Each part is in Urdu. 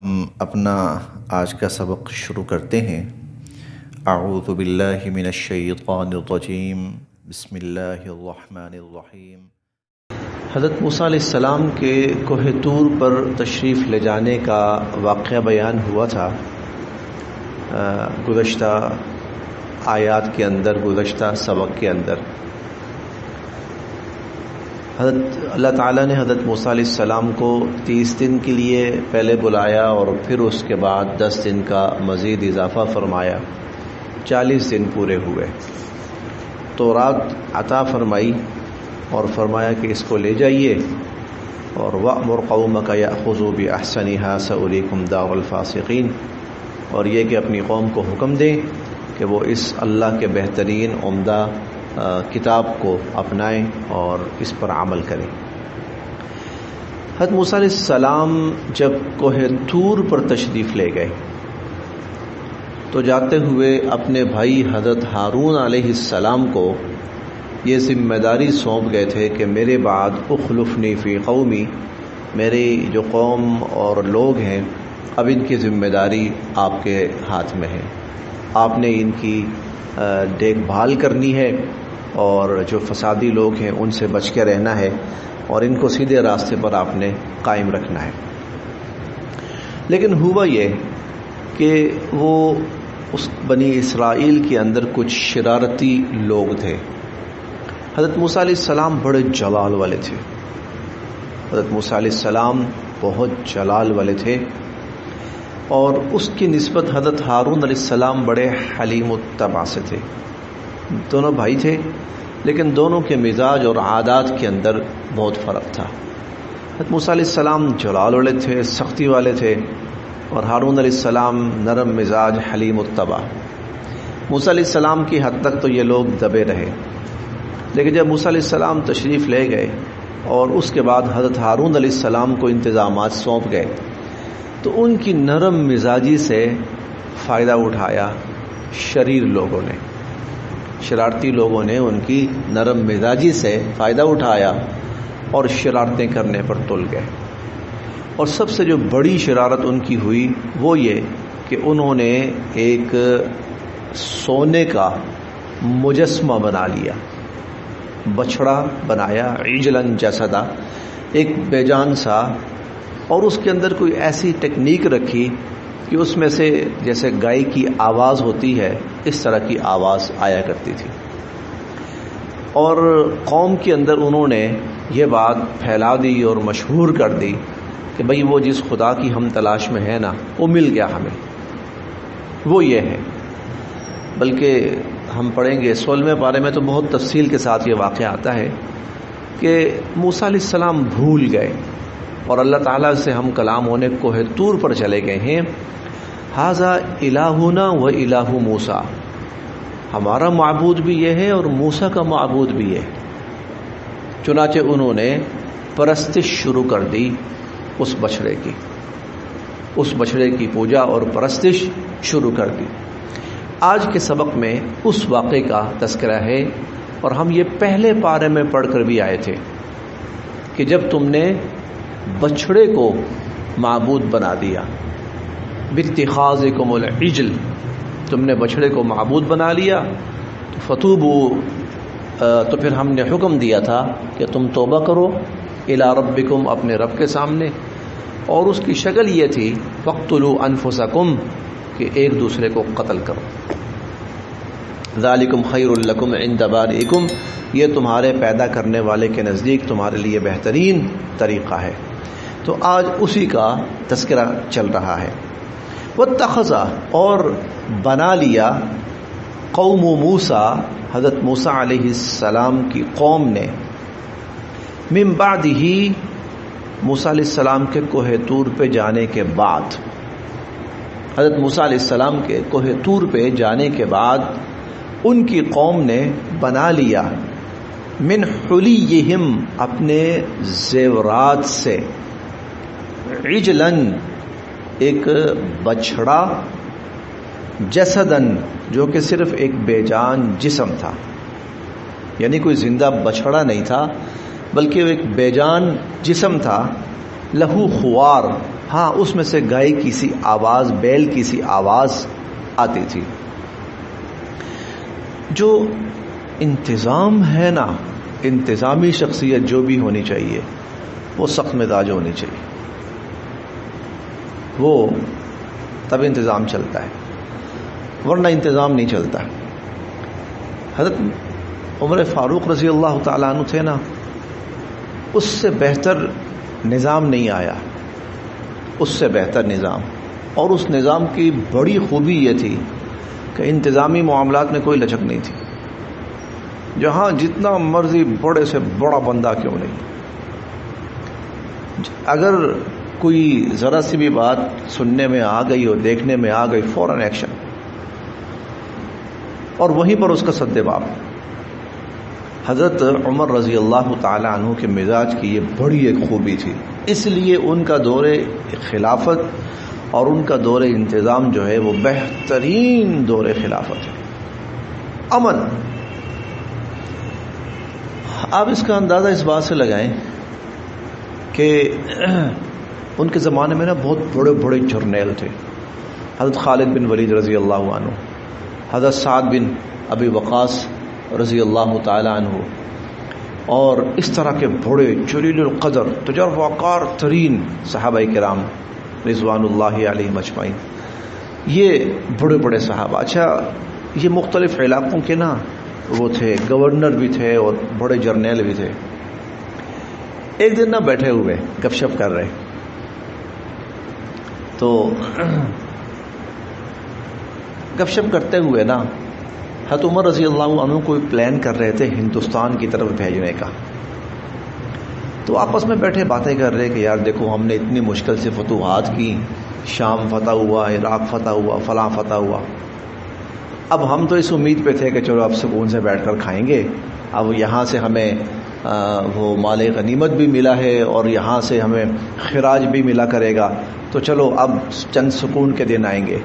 ہم اپنا آج کا سبق شروع کرتے ہیں۔ اعوذ باللہ من الشیطان الرجیم، بسم اللہ الرحمن الرحیم۔ حضرت موسیٰ علیہ السلام کے کوہ طور پر تشریف لے جانے کا واقعہ بیان ہوا تھا گزشتہ آیات کے اندر، گزشتہ سبق کے اندر۔ اللہ تعالیٰ نے حضرت موسیٰ علیہ السلام کو 30 دن کے لیے پہلے بلایا اور پھر اس کے بعد 10 دن کا مزید اضافہ فرمایا، 40 دن پورے ہوئے۔ تورات عطا فرمائی اور فرمایا کہ اس کو لے جائیے اور وَأْمُرْ قَوْمَكَ يَأْخُذُوا بِأَحْسَنِهَا سَأُرِيكُمْ دَارَ الْفَاسِقِينَ، اور یہ کہ اپنی قوم کو حکم دیں کہ وہ اس اللہ کے بہترین عمدہ کتاب کو اپنائیں اور اس پر عمل کریں۔ حضرت موسیٰ علیہ السلام جب کوہ طور پر تشریف لے گئے تو جاتے ہوئے اپنے بھائی حضرت ہارون علیہ السلام کو یہ ذمہ داری سونپ گئے تھے کہ میرے بعد اخلفنی فی قومی، میری جو قوم اور لوگ ہیں اب ان کی ذمہ داری آپ کے ہاتھ میں ہے، آپ نے ان کی دیکھ بھال کرنی ہے اور جو فسادی لوگ ہیں ان سے بچ کے رہنا ہے اور ان کو سیدھے راستے پر آپ نے قائم رکھنا ہے۔ لیکن ہوا یہ کہ وہ اس بنی اسرائیل کے اندر کچھ شرارتی لوگ تھے۔ حضرت موسیٰ علیہ السلام بڑے جلال والے تھے، حضرت موسیٰ علیہ السلام بہت جلال والے تھے، اور اس کی نسبت حضرت ہارون علیہ السلام بڑے حلیم الطبع سے تھے۔ دونوں بھائی تھے لیکن دونوں کے مزاج اور عادات کے اندر بہت فرق تھا۔ حضرت موسیٰ علیہ السلام جلال والے تھے، سختی والے تھے، اور ہارون علیہ السلام نرم مزاج حلیم الطبع۔ موسیٰ علیہ السلام کی حد تک تو یہ لوگ دبے رہے، لیکن جب موسیٰ علیہ السلام تشریف لے گئے اور اس کے بعد حضرت ہارون علیہ السلام کو انتظامات سونپ گئے تو ان کی نرم مزاجی سے فائدہ اٹھایا شریر لوگوں نے، شرارتی لوگوں نے ان کی نرم مزاجی سے فائدہ اٹھایا اور شرارتیں کرنے پر تل گئے۔ اور سب سے جو بڑی شرارت ان کی ہوئی وہ یہ کہ انہوں نے ایک سونے کا مجسمہ بنا لیا، بچھڑا بنایا، عجلاً جسدا، ایک بے جان سا، اور اس کے اندر کوئی ایسی ٹیکنیک رکھی کہ اس میں سے جیسے گائے کی آواز ہوتی ہے اس طرح کی آواز آیا کرتی تھی، اور قوم کے اندر انہوں نے یہ بات پھیلا دی اور مشہور کر دی کہ بھئی وہ جس خدا کی ہم تلاش میں ہیں نا وہ مل گیا ہمیں، وہ یہ ہے۔ بلکہ ہم پڑھیں گے 16ویں پارے میں تو بہت تفصیل کے ساتھ یہ واقعہ آتا ہے کہ موسیٰ علیہ السلام بھول گئے اور اللہ تعالیٰ سے ہم کلام ہونے کوہ طور پر چلے گئے ہیں۔ ھذا الہنا و الہ موسیٰ، ہمارا معبود بھی یہ ہے اور موسیٰ کا معبود بھی یہ ہے۔ چنانچہ انہوں نے پرستش شروع کر دی اس بچھڑے کی، اس بچھڑے کی پوجا اور پرستش شروع کر دی۔ آج کے سبق میں اس واقعے کا تذکرہ ہے، اور ہم یہ پہلے پارے میں پڑھ کر بھی آئے تھے کہ جب تم نے بچھڑے کو معبود بنا دیا، باتخاذکم العجل، تم نے بچھڑے کو معبود بنا لیا، فتوبوا، تو پھر ہم نے حکم دیا تھا کہ تم توبہ کرو الی ربکم، اپنے رب کے سامنے، اور اس کی شکل یہ تھی فاقتلوا انفسکم، کہ ایک دوسرے کو قتل کرو، ذالکم خیر لکم عند بارئکم، یہ تمہارے پیدا کرنے والے کے نزدیک تمہارے لیے بہترین طریقہ ہے۔ تو آج اسی کا تذکرہ چل رہا ہے۔ واتخذ، اور بنا لیا، قوم موسیٰ، حضرت موسیٰ علیہ السلام کی قوم نے، من بعدہ، موسیٰ علیہ السلام کے کوہ طور پہ جانے کے بعد، حضرت موسیٰ علیہ السلام کے کوہ طور پہ جانے کے بعد ان کی قوم نے بنا لیا، من حلیہم، اپنے زیورات سے، عجلاً، ایک بچھڑا، جسداً، جو کہ صرف ایک بے جان جسم تھا، یعنی کوئی زندہ بچھڑا نہیں تھا بلکہ وہ ایک بے جان جسم تھا، لہو خوار، ہاں اس میں سے گائے کی سی آواز، بیل کی سی آواز آتی تھی. جو انتظام ہے نا، انتظامی شخصیت جو بھی ہونی چاہیے وہ سخت مزاج ہونی چاہیے، وہ تب انتظام چلتا ہے، ورنہ انتظام نہیں چلتا. حضرت عمر فاروق رضی اللہ تعالیٰ عنہ تھے نا، اس سے بہتر نظام نہیں آیا، اس سے بہتر نظام. اور اس نظام کی بڑی خوبی یہ تھی کہ انتظامی معاملات میں کوئی لچک نہیں تھی. جہاں جتنا مرضی بڑے سے بڑا بندہ کیوں نہیں، اگر کوئی ذرا سی بھی بات سننے میں آ گئی اور دیکھنے میں آ گئی، فوراً ایکشن، اور وہیں پر اس کا سدباب. حضرت عمر رضی اللہ تعالی عنہ کے مزاج کی یہ بڑی ایک خوبی تھی، اس لیے ان کا دور خلافت اور ان کا دور انتظام جو ہے وہ بہترین دور خلافت ہے. امن. آپ اس کا اندازہ اس بات سے لگائیں کہ ان کے زمانے میں نا بہت بڑے بڑے جرنیل تھے. حضرت خالد بن ولید رضی اللہ عنہ، حضرت سعد بن ابی وقاص رضی اللہ تعالی عنہ، اور اس طرح کے بڑے جلیل القدر تجربہ کار ترین صحابہ کرام رضوان اللہ علیہم اجمعین، یہ بڑے بڑے صحابہ. اچھا، یہ مختلف علاقوں کے نا وہ تھے، گورنر بھی تھے اور بڑے جرنیل بھی تھے. ایک دن نہ بیٹھے ہوئے گپ شپ کر رہے، تو گپ شپ کرتے ہوئے نا حضرت عمر رضی اللہ عنہ کوئی پلان کر رہے تھے ہندوستان کی طرف بھیجنے کا. تو آپس میں بیٹھے باتیں کر رہے کہ یار دیکھو، ہم نے اتنی مشکل سے فتوحات کی، شام فتح ہوا، عراق فتح ہوا، فلاں فتح ہوا. اب ہم تو اس امید پہ تھے کہ چلو اب سکون سے بیٹھ کر کھائیں گے، اب یہاں سے ہمیں وہ مال غنیمت بھی ملا ہے اور یہاں سے ہمیں خراج بھی ملا کرے گا، تو چلو اب چند سکون کے دن آئیں گے.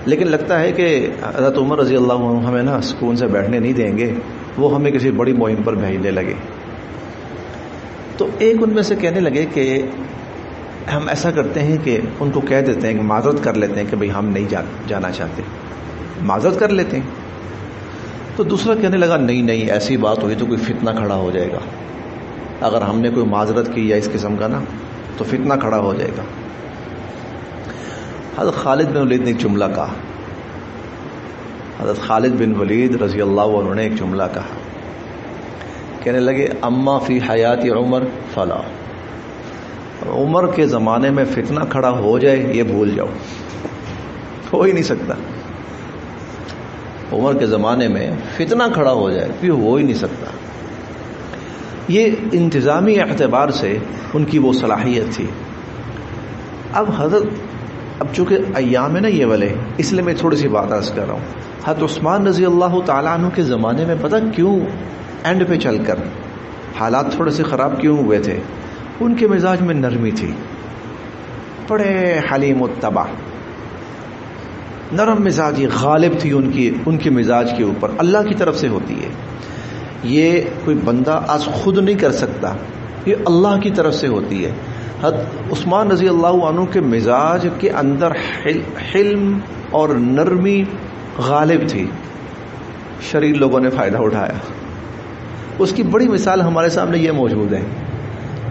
لیکن لگتا ہے کہ حضرت عمر رضی اللہ عنہ ہمیں نا سکون سے بیٹھنے نہیں دیں گے، وہ ہمیں کسی بڑی مہم پر بھیجنے لگے. تو ایک ان میں سے کہنے لگے کہ ہم ایسا کرتے ہیں کہ ان کو کہہ دیتے ہیں کہ معذرت کر لیتے ہیں کہ بھئی ہم نہیں جانا چاہتے، معذرت کر لیتے ہیں. تو دوسرا کہنے لگا نہیں ایسی بات ہوئی تو کوئی فتنہ کھڑا ہو جائے گا، اگر ہم نے کوئی معذرت کی یا اس قسم کا نا تو فتنہ کھڑا ہو جائے گا. حضرت خالد بن ولید نے ایک جملہ کہا، حضرت خالد بن ولید رضی اللہ عنہ نے ایک جملہ کہا، کہنے لگے اما فی حیات عمر فلا، عمر کے زمانے میں فتنہ کھڑا ہو جائے یہ بھول جاؤ، ہو ہی نہیں سکتا. عمر کے زمانے میں فتنہ کھڑا ہو جائے یہ ہو ہی نہیں سکتا. یہ انتظامی اعتبار سے ان کی وہ صلاحیت تھی. اب چونکہ ایام ہے نا یہ والے، اس لیے میں تھوڑی سی بات عرض کر رہا ہوں. حضرت عثمان رضی اللہ تعالیٰ عنہ کے زمانے میں پتہ کیوں اینڈ پہ چل کر حالات تھوڑے سے خراب کیوں ہوئے تھے؟ ان کے مزاج میں نرمی تھی، بڑے حلیم الطبع، نرم مزاجی غالب تھی ان کے مزاج کے اوپر، اللہ کی طرف سے ہوتی ہے. یہ کوئی بندہ آج خود نہیں کر سکتا، یہ اللہ کی طرف سے ہوتی ہے. حضرت عثمان رضی اللہ عنہ کے مزاج کے اندر حلم اور نرمی غالب تھی. شریر لوگوں نے فائدہ اٹھایا. اس کی بڑی مثال ہمارے سامنے یہ موجود ہے.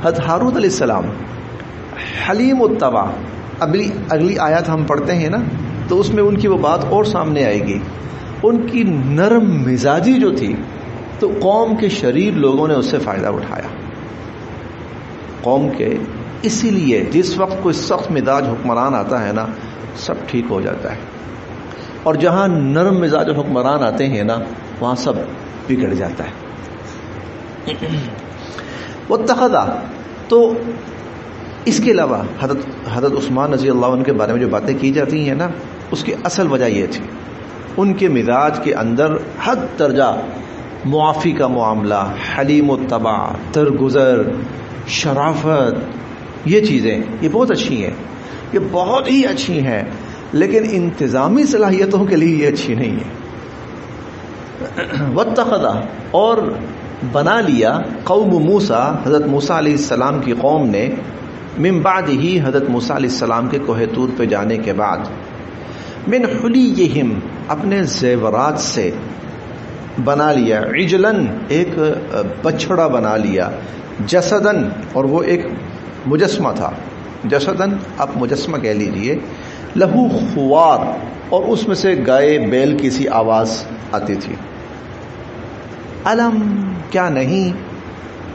حضرت ہارون علیہ السلام حلیم الطبع، اگلی آیات ہم پڑھتے ہیں نا تو اس میں ان کی وہ بات اور سامنے آئے گی. ان کی نرم مزاجی جو تھی تو قوم کے شریر لوگوں نے اس سے فائدہ اٹھایا. قوم کے اسی لیے جس وقت کوئی سخت مزاج حکمران آتا ہے نا سب ٹھیک ہو جاتا ہے، اور جہاں نرم مزاج حکمران آتے ہیں نا وہاں سب بگڑ جاتا ہے. واتخذا، تو اس کے علاوہ حضرت عثمان رضی اللہ عنہ کے بارے میں جو باتیں کی جاتی ہیں نا اس کی اصل وجہ یہ تھی ان کے مزاج کے اندر حد درجہ معافی کا معاملہ، حلیم الطبع، درگزر، شرافت، یہ چیزیں یہ بہت اچھی ہیں، یہ بہت ہی اچھی ہیں، لیکن انتظامی صلاحیتوں کے لیے یہ اچھی نہیں ہے. واتخذا، اور بنا لیا قوم موسیٰ، حضرت موسیٰ علیہ السلام کی قوم نے، من بعدہ حضرت موسیٰ علیہ السلام کے کوہ طور پہ جانے کے بعد من حلیہم اپنے زیورات سے بنا لیا عجلن ایک بچڑا بنا لیا جسدن اور وہ ایک مجسمہ تھا جسدن آپ مجسمہ کہہ لیجئے لہو خوار اور اس میں سے گائے بیل کی سی آواز آتی تھی علم کیا نہیں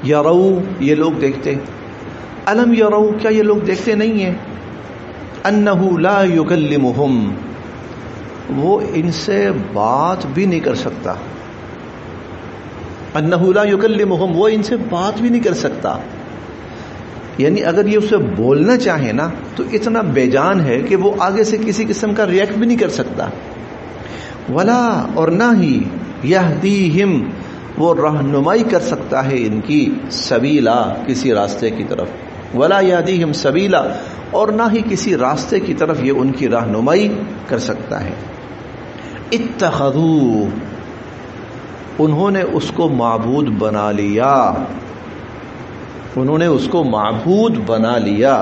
یرو یہ لوگ دیکھتے علم یرو کیا یہ لوگ دیکھتے نہیں ہیں انہ لا یکلمہم وہ ان سے بات بھی نہیں کر سکتا انہ لا یکلمہم وہ ان سے بات بھی نہیں کر سکتا یعنی اگر یہ اسے بولنا چاہے نا تو اتنا بے جان ہے کہ وہ آگے سے کسی قسم کا ریئیکٹ بھی نہیں کر سکتا ولا اور نہ ہی یہدیہم وہ رہنمائی کر سکتا ہے ان کی سبیلا کسی راستے کی طرف ولا یہدیہم سبیلا اور نہ ہی کسی راستے کی طرف یہ ان کی رہنمائی کر سکتا ہے اتخذوا انہوں نے اس کو معبود بنا لیا انہوں نے اس کو معبود بنا لیا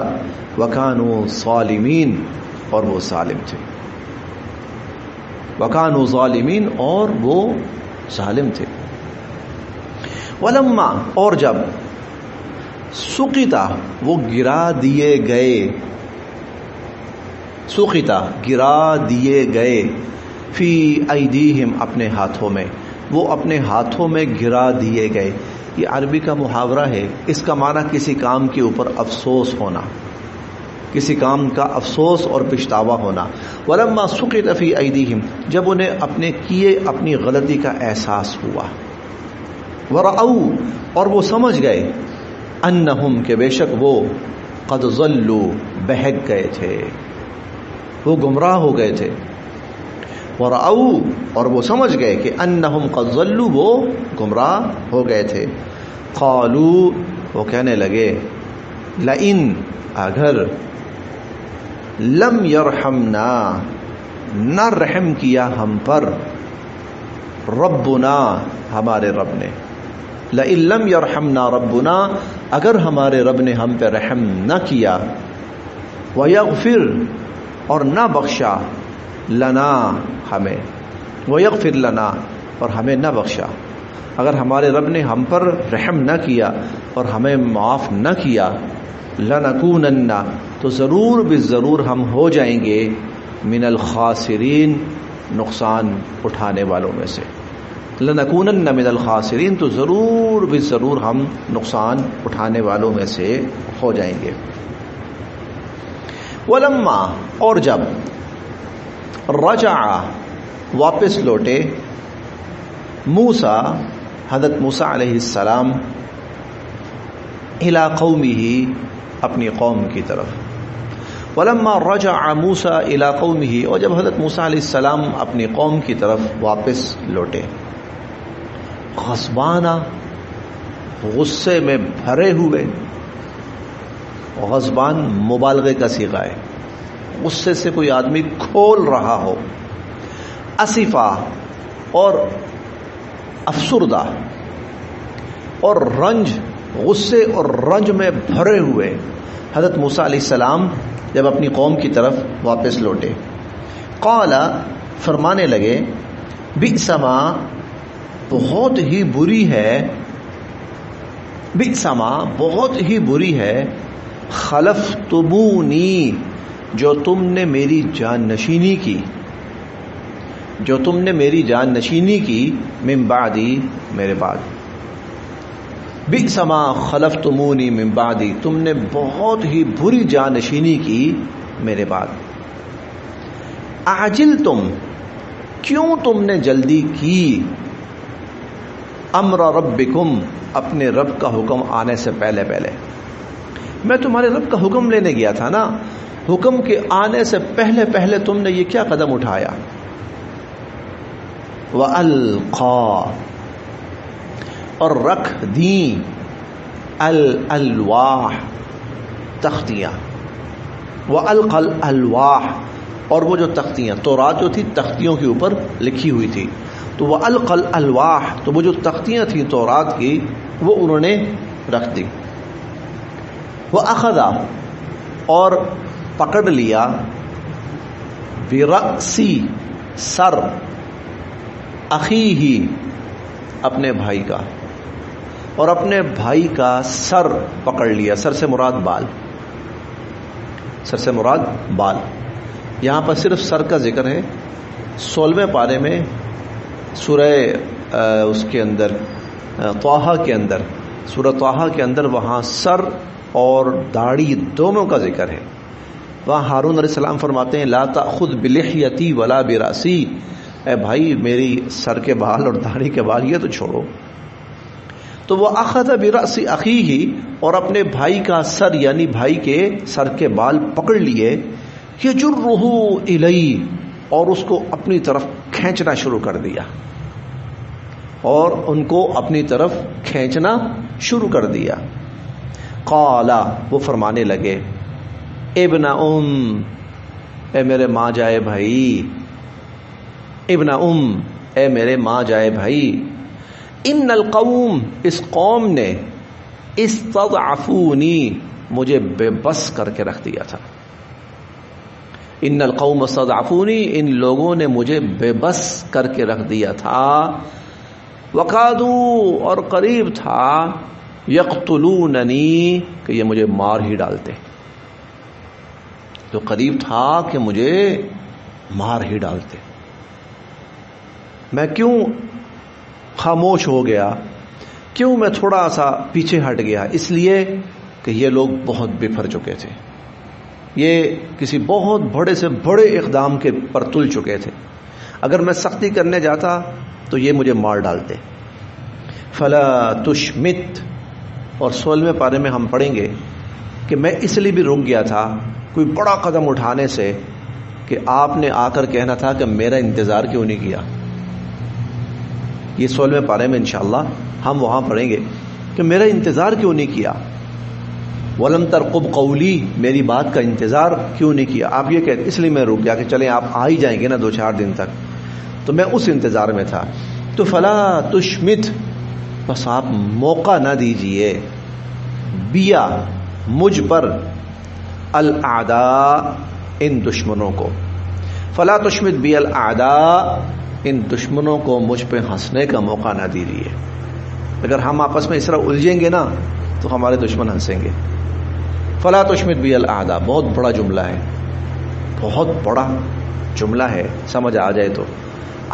وکانوا ظالمین اور وہ ظالم تھے وکانوا ظالمین اور وہ ظالم تھے ولما اور جب سقطا وہ گرا دیے گئے سقطا گرا دیے گئے فی ایدیہم اپنے ہاتھوں میں وہ اپنے ہاتھوں میں گرا دیے گئے یہ عربی کا محاورہ ہے اس کا معنی کسی کام کے اوپر افسوس ہونا کسی کام کا افسوس اور پچھتاوا ہونا ولما سقط فی ایدیہم جب انہیں اپنے کیے اپنی غلطی کا احساس ہوا ورأوا اور وہ سمجھ گئے انہم کہ بے شک وہ قد ضلوا بہک گئے تھے وہ گمراہ ہو گئے تھے ورأوا اور وہ سمجھ گئے کہ انہم قد ضلوا وہ گمراہ ہو گئے تھے قالوا وہ کہنے لگے لئن اگر لم یرحمنا نہ رحم کیا ہم پر ربنا ہمارے رب نے لئن لم یرحمنا ربنا اگر ہمارے رب نے ہم پہ رحم نہ کیا ویغفر اور نہ بخشا لنا ہمیں ویغفر لنا اور ہمیں نہ بخشا اگر ہمارے رب نے ہم پر رحم نہ کیا اور ہمیں معاف نہ کیا لنکونن تو ضرور بالضرور ہم ہو جائیں گے من الخاسرین نقصان اٹھانے والوں میں سے لنکونن من الخاسرین تو ضرور بالضرور ہم نقصان اٹھانے والوں میں سے ہو جائیں گے ولما اور جب رجع واپس لوٹے موسیٰ حضرت موسیٰ علیہ السلام الی قومہ اپنی قوم کی طرف ولما رجع موسیٰ الی قومہ اور جب حضرت موسیٰ علیہ السلام اپنی قوم کی طرف واپس لوٹے غضبانہ غصے میں بھرے ہوئے غضبان مبالغے کا صیغہ ہے غصے سے کوئی آدمی کھول رہا ہو اسفا اور افسردہ اور رنج غصے اور رنج میں بھرے ہوئے حضرت موسیٰ علیہ السلام جب اپنی قوم کی طرف واپس لوٹے قال فرمانے لگے بئس ما بہت ہی بری ہے بئس ما بہت ہی بری ہے خلفتمونی جو تم نے میری جان نشینی کی جو تم نے میری جان نشینی کی من بعدی میرے بعد بئس ما خلفتمونی من بعدی تم نے بہت ہی بری جان نشینی کی میرے بعد اعجلتم کیوں تم نے جلدی کی امر ربکم اپنے رب کا حکم آنے سے پہلے پہلے میں تمہارے رب کا حکم لینے گیا تھا نا حکم کے آنے سے پہلے پہلے تم نے یہ کیا قدم اٹھایا وَأَلْقَى اور رکھ دیں الالواح تختیاں وَأَلْقَى الالواح اور وہ جو تختیاں تورات جو تھی تختیوں کے اوپر لکھی ہوئی تھی تو وَأَلْقَى الالواح تو وہ جو تختیاں تھیں تورات کی وہ انہوں نے رکھ دی وَأَخَذَ اور پکڑ لیا برأسی سر اخیہ اپنے بھائی کا، اور اپنے بھائی کا سر پکڑ لیا. سر سے مراد بال، سر سے مراد بال. یہاں پر صرف سر کا ذکر ہے. 16ویں پارے میں سورہ اس کے اندر طٰہٰ کے اندر، سورہ طٰہٰ کے اندر وہاں سر اور داڑھی دونوں کا ذکر ہے. وہاں ہارون علیہ السلام فرماتے ہیں لا تأخذ بلحیتی ولا براسی، اے بھائی میری سر کے بال اور داڑھی کے بال یہ تو چھوڑو. تو وہ اخذ برأس اخیہ، اور اپنے بھائی کا سر یعنی بھائی کے سر کے بال پکڑ لیے. یجرہ الیہ، اور اس کو اپنی طرف کھینچنا شروع کر دیا، اور ان کو اپنی طرف کھینچنا شروع کر دیا. قال، وہ فرمانے لگے ابن اے میرے ماں جائے بھائی، ابن اے میرے ماں جائے بھائی، ان القوم، اس قوم نے استضعفونی، مجھے بے بس کر کے رکھ دیا تھا. ان القوم استضعفونی، ان لوگوں نے مجھے بے بس کر کے رکھ دیا تھا. وقادوا، اور قریب تھا، یقتلوننی، کہ یہ مجھے مار ہی ڈالتے. تو قریب تھا کہ مجھے مار ہی ڈالتے. میں کیوں خاموش ہو گیا، کیوں میں تھوڑا سا پیچھے ہٹ گیا؟ اس لیے کہ یہ لوگ بہت بفر چکے تھے، یہ کسی بہت بڑے سے بڑے اقدام کے پر تل چکے تھے. اگر میں سختی کرنے جاتا تو یہ مجھے مار ڈالتے. فلا تشمت، اور 16ویں پارے میں ہم پڑھیں گے کہ میں اس لیے بھی رک گیا تھا کوئی بڑا قدم اٹھانے سے کہ آپ نے آ کر کہنا تھا کہ میرا انتظار کیوں نہیں کیا. یہ 16ویں پارے میں انشاءاللہ ہم وہاں پڑھیں گے کہ میرا انتظار کیوں نہیں کیا. وَلَمْ تَرْقُبْ قَوْلِي، میری بات کا انتظار کیوں نہیں کیا. آپ یہ کہتے اس لیے میں رک گیا کہ چلیں آپ آ ہی جائیں گے نا 2-4 دن تک، تو میں اس انتظار میں تھا. تو فلا تشمت، بس آپ موقع نہ دیجئے، بیا مجھ پر، الاعداء ان دشمنوں کو. فلا تشمت بی الاعداء، ان دشمنوں کو مجھ پہ ہنسنے کا موقع نہ دیجیے. اگر ہم آپس میں اس طرح الجھیں گے نا تو ہمارے دشمن ہنسیں گے. فلا تشمت بی الاعداء بہت بڑا جملہ ہے، بہت بڑا جملہ ہے، سمجھ آ جائے تو.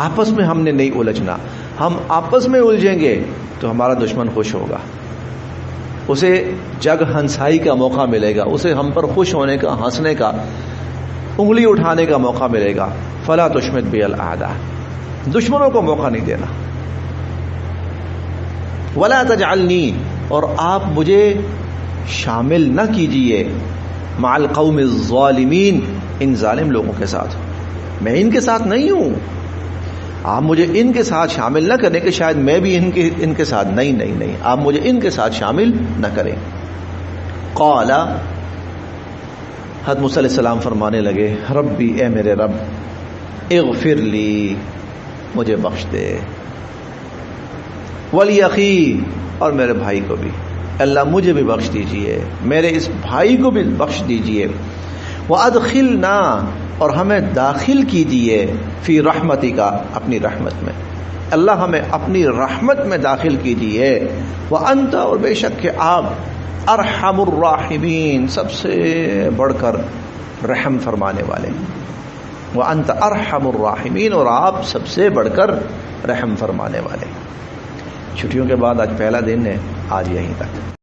آپس میں ہم نے نہیں الجھنا. ہم آپس میں الجھیں گے تو ہمارا دشمن خوش ہوگا، اسے جگ ہنسائی کا موقع ملے گا، اسے ہم پر خوش ہونے کا، ہنسنے کا، انگلی اٹھانے کا موقع ملے گا. فلا تشمت بی الاعداء، دشمنوں کو موقع نہیں دینا. ولا تجعلنی، اور آپ مجھے شامل نہ کیجئے، مع القوم الظالمین، ان ظالم لوگوں کے ساتھ. میں ان کے ساتھ نہیں ہوں، آپ مجھے ان کے ساتھ شامل نہ کریں کہ شاید میں بھی ان کے ساتھ. نہیں نہیں نہیں، آپ مجھے ان کے ساتھ شامل نہ کریں. قال، حضرت موسیٰ علیہ السلام فرمانے لگے ربی، اے میرے رب، اغفر لی، مجھے بخش دے، ولی اخی، اور میرے بھائی کو بھی، اللہ مجھے بھی بخش دیجئے، میرے اس بھائی کو بھی بخش دیجئے. وادخلنا، اور ہمیں داخل کیجئے، فی رحمتی کا، اپنی رحمت میں. اللہ ہمیں اپنی رحمت میں داخل کیجئے. وانت، اور بے شک کہ آپ، ارحم الراحمین، سب سے بڑھ کر رحم فرمانے والے. وانت ارحم الراحمین، اور آپ سب سے بڑھ کر رحم فرمانے والے. چھٹیوں کے بعد آج پہلا دن ہے، آج یہیں تک.